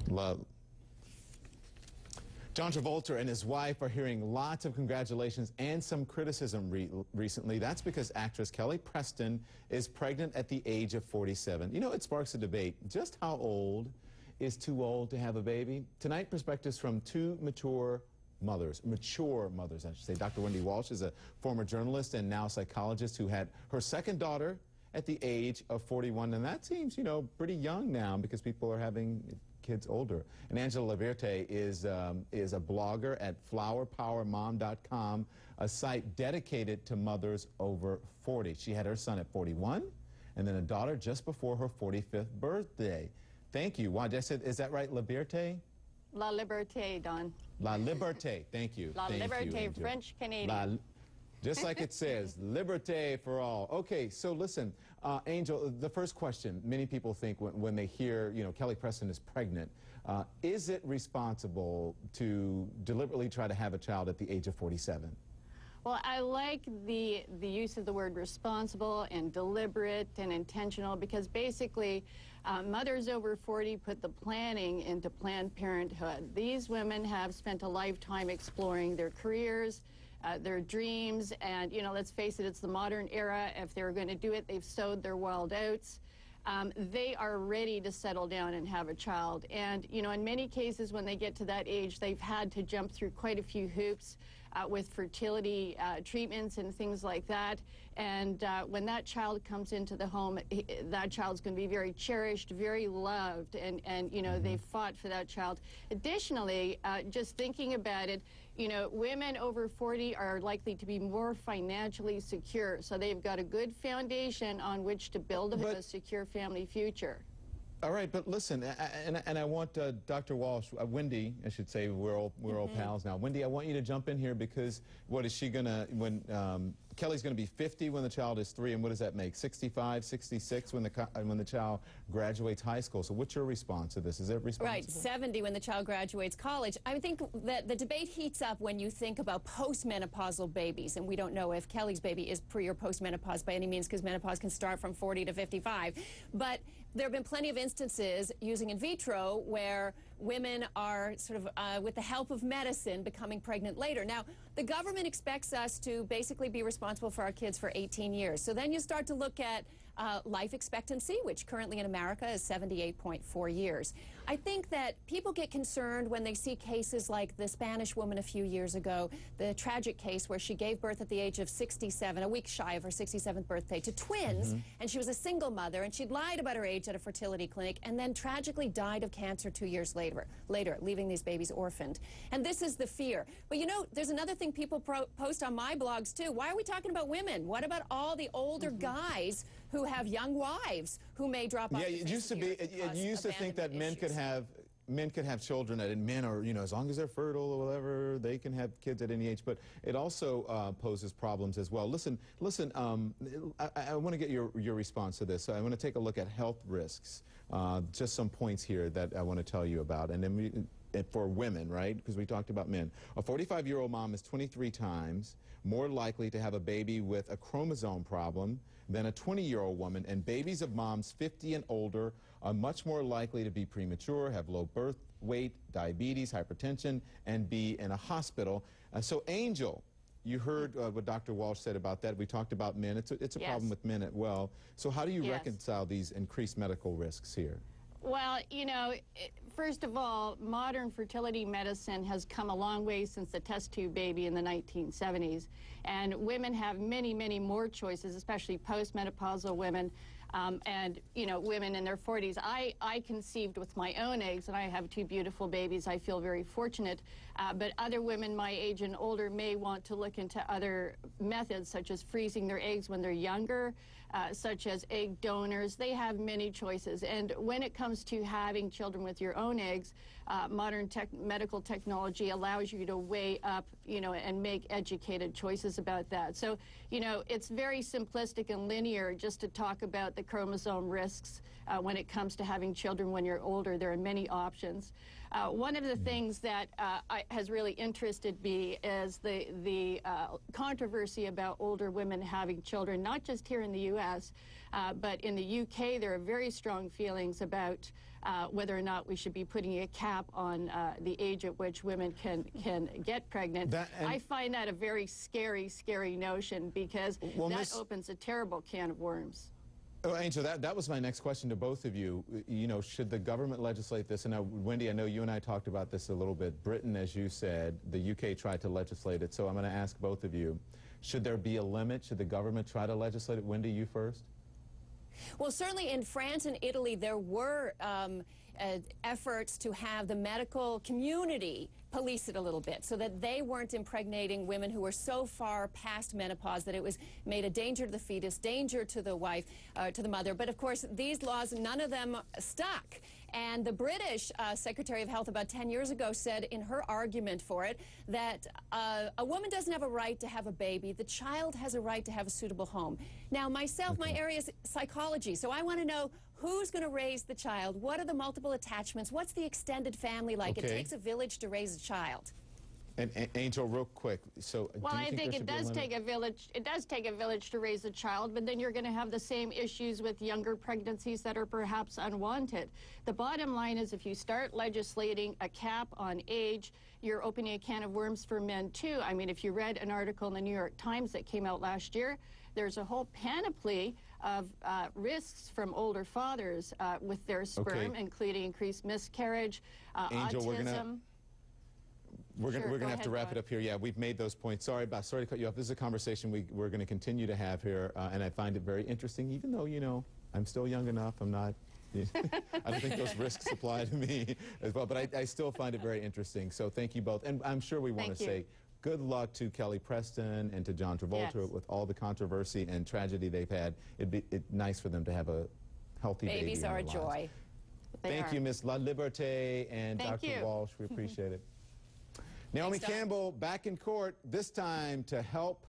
Love. John Travolta and his wife are hearing lots of congratulations and some criticism recently. That's because actress Kelly Preston is pregnant at the age of 47. You know, it sparks a debate. Just how old is too old to have a baby? Tonight, perspectives from two mature mothers, I should say. Dr. Wendy Walsh is a former journalist and now psychologist who had her second daughter at the age of 41. And that seems, you know, pretty young now because people are having kids older. And LaLiberte is a blogger at flowerpowermom.com, a site dedicated to mothers over 40. She had her son at 41 and then a daughter just before her 45th birthday. Thank you. Wow, is that right, Liberté? LaLiberte, Don. LaLiberte, thank you. LaLiberte, French Canadian. Just like it says, liberté for all. Okay, so listen, Angel, the first question many people think when they hear, you know, Kelly Preston is pregnant, is it responsible to deliberately try to have a child at the age of 47? Well, I like the use of the word responsible and deliberate and intentional because basically mothers over 40 put the planning into Planned Parenthood. These women have spent a lifetime exploring their careers, their dreams, and, you know, let's face it, it's the modern era. If they're going to do it, they've sowed their wild oats. They are ready to settle down and have a child. And, you know, in many cases when they get to that age, they've had to jump through quite a few hoops with fertility treatments and things like that. And when that child comes into the home, that child's going to be very cherished, very loved, and you know, they fought for that child. Additionally, just thinking about it, you know, women over 40 are likely to be more financially secure, so they've got a good foundation on which to build a secure family future. All right, but listen, and I want Dr. Walsh, Wendy, I should say, we're all pals now. Wendy, I want you to jump in here because what is she gonna, when Kelly's gonna be 50 when the child is 3, and what does that make? 65, 66 when the child graduates high school. So what's your response to this? Is it responsible? Right, 70 when the child graduates college. I think that the debate heats up when you think about postmenopausal babies, and we don't know if Kelly's baby is pre or postmenopause by any means because menopause can start from 40 to 55. But there have been plenty of instances using in vitro where women are sort of, with the help of medicine, becoming pregnant later. Now, the government expects us to basically be responsible for our kids for 18 years. So then you start to look at life expectancy, which currently in America is 78.4 years. I think that people get concerned when they see cases like the Spanish woman a few years ago, the tragic case where she gave birth at the age of 67, a week shy of her 67th birthday, to twins, and she was a single mother, and she'd lied about her age at a fertility clinic, and then tragically died of cancer 2 years later, leaving these babies orphaned. And this is the fear. But you know, there's another thing people post on my blogs too. Why are we talking about women? What about all the older guys who have young wives who may drop off? Yeah, it used to be. You used to think that men could have children, and men are, you know, as long as they're fertile or whatever, they can have kids at any age. But it also poses problems as well. Listen. I want to get your response to this. So I want to take a look at health risks. Just some points here that I want to tell you about, and then for women, right? Because we talked about men. A 45-year-old mom is 23 times more likely to have a baby with a chromosome problem than a 20-year-old woman, and babies of moms 50 and older are much more likely to be premature, have low birth weight, diabetes, hypertension, and be in a hospital. So, Angel, you heard what Dr. Walsh said about that. We talked about men. It's a problem with men as well. So how do you reconcile these increased medical risks here? Well, you know, first of all, modern fertility medicine has come a long way since the test tube baby in the 1970s. And women have many, many more choices, especially postmenopausal women. And, you know, women in their 40s. I conceived with my own eggs, and I have 2 beautiful babies. I feel very fortunate. But other women my age and older may want to look into other methods, such as freezing their eggs when they're younger, such as egg donors. They have many choices. And when it comes to having children with your own eggs, modern medical technology allows you to weigh up, you know, and make educated choices about that. So, you know, it's very simplistic and linear just to talk about the chromosome risks when it comes to having children when you're older. There are many options. One of the things that has really interested me is the controversy about older women having children, not just here in the U.S., but in the UK. There are very strong feelings about whether or not we should be putting a cap on the age at which women can get pregnant. I find that a very scary, scary notion, because that opens a terrible can of worms. Oh, Angel, that was my next question to both of you. You know, should the government legislate this? And now, Wendy, I know you and I talked about this a little bit. Britain, as you said, the UK tried to legislate it. So I'm going to ask both of you, should there be a limit? Should the government try to legislate it? Wendy, you first. Well, certainly in France and Italy, there were efforts to have the medical community police it a little bit so that they weren't impregnating women who were so far past menopause that it was made a danger to the fetus, danger to the wife, to the mother. But of course, these laws, none of them stuck. And the British Secretary of Health about 10 years ago said in her argument for it that a woman doesn't have a right to have a baby. The child has a right to have a suitable home. Now, myself, my area is psychology, so I want to know who's going to raise the child, what are the multiple attachments, what's the extended family like. It takes a village to raise a child. And Angel, real quick, so well, I think it does take a village. It does take a village to raise a child, but then you're going to have the same issues with younger pregnancies that are perhaps unwanted. The bottom line is, if you start legislating a cap on age, you're opening a can of worms for men too. I mean, if you read an article in the New York Times that came out last year, there's a whole panoply of risks from older fathers with their sperm, including increased miscarriage, Angel, autism. We're going to have to wrap it up here. Yeah, we've made those points. Sorry to cut you off. This is a conversation we're going to continue to have here, and I find it very interesting, even though, you know, I'm still young enough. I'm not, I don't think those risks apply to me as well, but I still find it very interesting. So thank you both. And I'm sure we want to say good luck to Kelly Preston and to John Travolta with all the controversy and tragedy they've had. It'd be nice for them to have a healthy baby. Babies are a joy. Thank you, Miss LaLiberte and Dr. Walsh. We appreciate it. Naomi Campbell back in court, this time to help